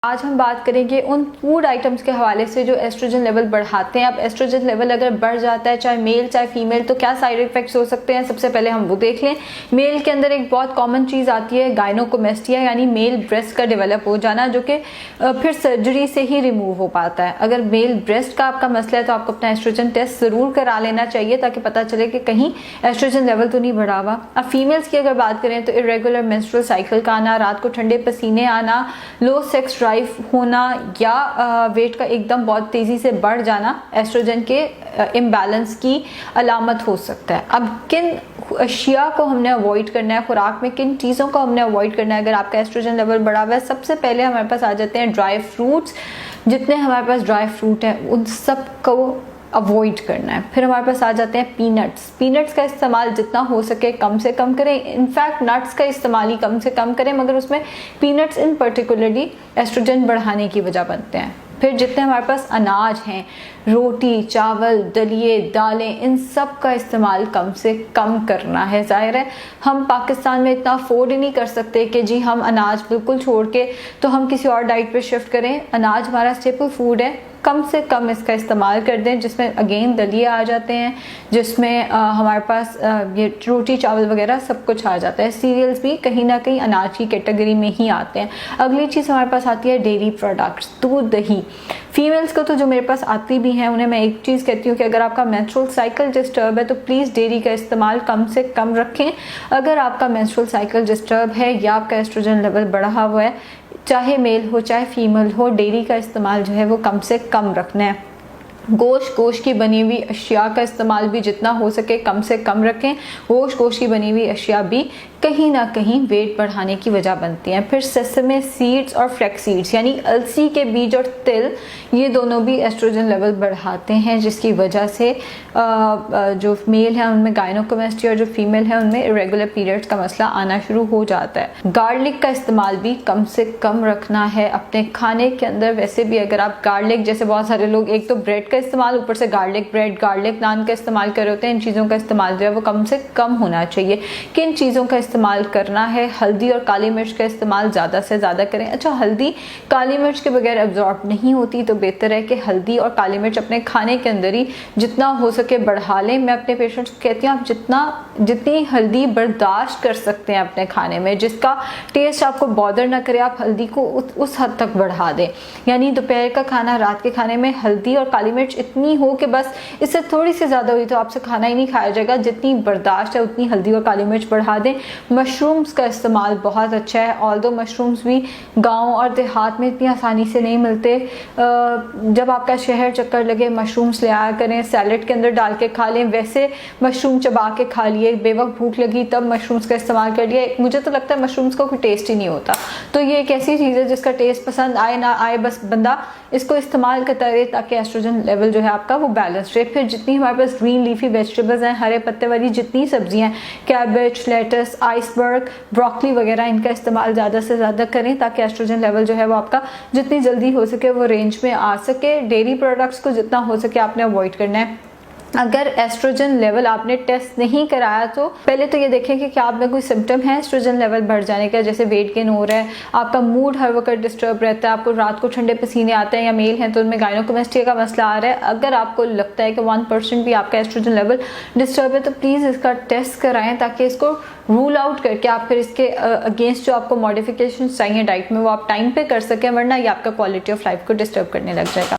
आज हम बात करेंगे उन फूड आइटम्स के हवाले से जो एस्ट्रोजन लेवल बढ़ाते हैं। अब एस्ट्रोजन लेवल अगर बढ़ जाता है, चाहे मेल चाहे फीमेल, तो क्या साइड इफेक्ट्स हो सकते हैं, सबसे पहले हम वो देख लें। मेल के अंदर एक बहुत कॉमन चीज़ आती है गायनोकोमेस्टिया, यानी मेल ब्रेस्ट का डेवलप हो जाना, जो कि फिर सर्जरी से ही रिमूव हो पाता है। अगर मेल ब्रेस्ट का आपका मसला है तो आपको अपना एस्ट्रोजन टेस्ट ज़रूर करा लेना चाहिए, ताकि पता चले कि कहीं एस्ट्रोजन लेवल तो नहीं बढ़ा हुआ। अब फीमेल्स की अगर बात करें तो इरेगुलर मेंस्ट्रुअल साइकिल का आना, रात को ठंडे पसीने आना, लो सेक्स ड्राइव होना या वेट का एकदम बहुत तेजी से बढ़ जाना एस्ट्रोजन के इम्बैलेंस की अलामत हो सकता है। अब किन अशिया को हमने अवॉइड करना है, खुराक में किन चीज़ों को हमने अवॉइड करना है अगर आपका एस्ट्रोजन लेवल बढ़ा हुआ है? सबसे पहले हमारे पास आ जाते हैं ड्राई फ्रूट्स। जितने हमारे पास ड्राई फ्रूट हैं उन सब को अवॉइड करना है। फिर हमारे पास आ जाते हैं पीनट्स। पीनट्स का इस्तेमाल जितना हो सके कम से कम करें। इनफैक्ट नट्स का इस्तेमाल ही कम से कम करें, मगर उसमें पीनट्स इन पर्टिकुलरली एस्ट्रोजन बढ़ाने की वजह बनते हैं। फिर जितने हमारे पास अनाज हैं, रोटी, चावल, दलिए, दालें, इन सब का इस्तेमाल कम से कम करना है। जाहिर है हम पाकिस्तान में इतना अफोर्ड ही नहीं कर सकते कि जी हम अनाज बिल्कुल छोड़ के तो हम किसी और डाइट पे शिफ्ट करें। अनाज हमारा स्टेपल फूड है, कम से कम इसका इस्तेमाल कर दें, जिसमें अगेन दलिए आ जाते हैं, जिसमें हमारे पास ये रोटी चावल वगैरह सब कुछ आ जाता है। सीरियल्स भी कहीं ना कहीं अनाज की कैटेगरी में ही आते हैं। अगली चीज़ हमारे पास आती है डेयरी प्रोडक्ट्स, दूध, दही। फीमेल्स को तो जो मेरे पास आती भी हैं उन्हें मैं एक चीज़ कहती हूँ कि अगर आपका मेंस्ट्रुअल साइकिल डिस्टर्ब है तो प्लीज़ डेयरी का इस्तेमाल कम से कम रखें। अगर आपका मेंस्ट्रुअल साइकिल डिस्टर्ब है या आपका एस्ट्रोजन लेवल बढ़ा हुआ है, चाहे मेल हो चाहे फीमेल हो, डेयरी का इस्तेमाल जो है वो कम से कम रखना है। गोश्त की बनी हुई अशिया का इस्तेमाल भी जितना हो सके कम से कम रखें। गोश्त की बनी हुई अशिया भी कहीं ना कहीं वेट बढ़ाने की वजह बनती हैं। फिर सेसमे सीड्स और फ्लैक्स सीड्स यानी अलसी के बीज और तिल, ये दोनों भी एस्ट्रोजन लेवल बढ़ाते हैं, जिसकी वजह से जो मेल है उनमें गायनोकोमेस्टिया और जो फीमेल है उनमें इरेगुलर पीरियड्स का मसला आना शुरू हो जाता है। गार्लिक का इस्तेमाल भी कम से कम रखना है अपने खाने के अंदर। वैसे भी अगर आप गार्लिक, जैसे बहुत सारे लोग एक तो ब्रेड का इस्तेमाल, ऊपर से गार्लिक ब्रेड, गार्लिक नान का इस्तेमाल कर रहे होते हैं, इन चीज़ों का इस्तेमाल जो है वो कम से कम होना चाहिए। किन चीज़ों का इस्तेमाल करना है? हल्दी और काली मिर्च का इस्तेमाल ज़्यादा से ज़्यादा करें। अच्छा, हल्दी काली मिर्च के बगैर एब्जॉर्ब नहीं होती, तो बेहतर है कि हल्दी और काली मिर्च अपने खाने के अंदर ही जितना हो सके बढ़ा लें। मैं अपने पेशेंट्स को कहती हूँ आप जितनी हल्दी बर्दाश्त कर सकते हैं अपने खाने में, जिसका टेस्ट आपको बॉदर ना करे, आप हल्दी को उस हद तक बढ़ा दें। यानी दोपहर का खाना, रात के खाने में हल्दी और काली मिर्च इतनी हो कि बस इससे थोड़ी सी ज़्यादा हुई तो आपसे खाना ही नहीं खाया जाएगा। जितनी बर्दाश्त है उतनी हल्दी और काली मिर्च बढ़ा दें। मशरूम्स का इस्तेमाल बहुत अच्छा है, ऑल्दो मशरूम्स भी गांव और देहात में इतनी आसानी से नहीं मिलते। जब आपका शहर चक्कर लगे मशरूम्स ले आया करें, सैलेड के अंदर डाल के खा लें। वैसे मशरूम चबा के खा लिए, बेवक्त भूख लगी तब मशरूम्स का इस्तेमाल कर लिया। मुझे तो लगता है मशरूम्स का कोई टेस्ट ही नहीं होता, तो ये एक ऐसी चीज़ है जिसका टेस्ट पसंद आए ना आए, बस बंदा इसको इस्तेमाल करता रहे ताकि एस्ट्रोजन लेवल जो है आपका वो बैलेंस रहे। फिर जितनी हमारे पास ग्रीन लीफी वेजिटेबल्स हैं, हरे पत्ते वाली जितनी सब्जियां हैं, कैबेज, लेटस, आइसबर्ग, ब्रोकली वगैरह, इनका इस्तेमाल ज़्यादा से ज़्यादा करें ताकि एस्ट्रोजन लेवल जो है वो आपका जितनी जल्दी हो सके वो रेंज में आ सके। डेयरी प्रोडक्ट्स को जितना हो सके आपने अवॉइड करना है। अगर एस्ट्रोजन लेवल आपने टेस्ट नहीं कराया तो पहले तो ये देखें कि क्या आप में कोई सिम्टम है एस्ट्रोजन लेवल बढ़ जाने का, जैसे वेट गेन हो रहा है, आपका मूड हर वक्त डिस्टर्ब रहता है, आपको रात को ठंडे पसीने आते हैं, या मेल हैं तो उनमें गायनोकोमेस्टिया का मसला आ रहा है। अगर आपको लगता है कि 1% भी आपका एस्ट्रोजन लेवल डिस्टर्ब है तो प्लीज़ इसका टेस्ट कराएं, ताकि इसको रूल आउट करके आप फिर इसके अगेंस्ट जो आपको मॉडिफिकेशन चाहिए डाइट में वो आप टाइम पे कर सकें, वरना ये आपका क्वालिटी ऑफ लाइफ को डिस्टर्ब करने लग जाएगा।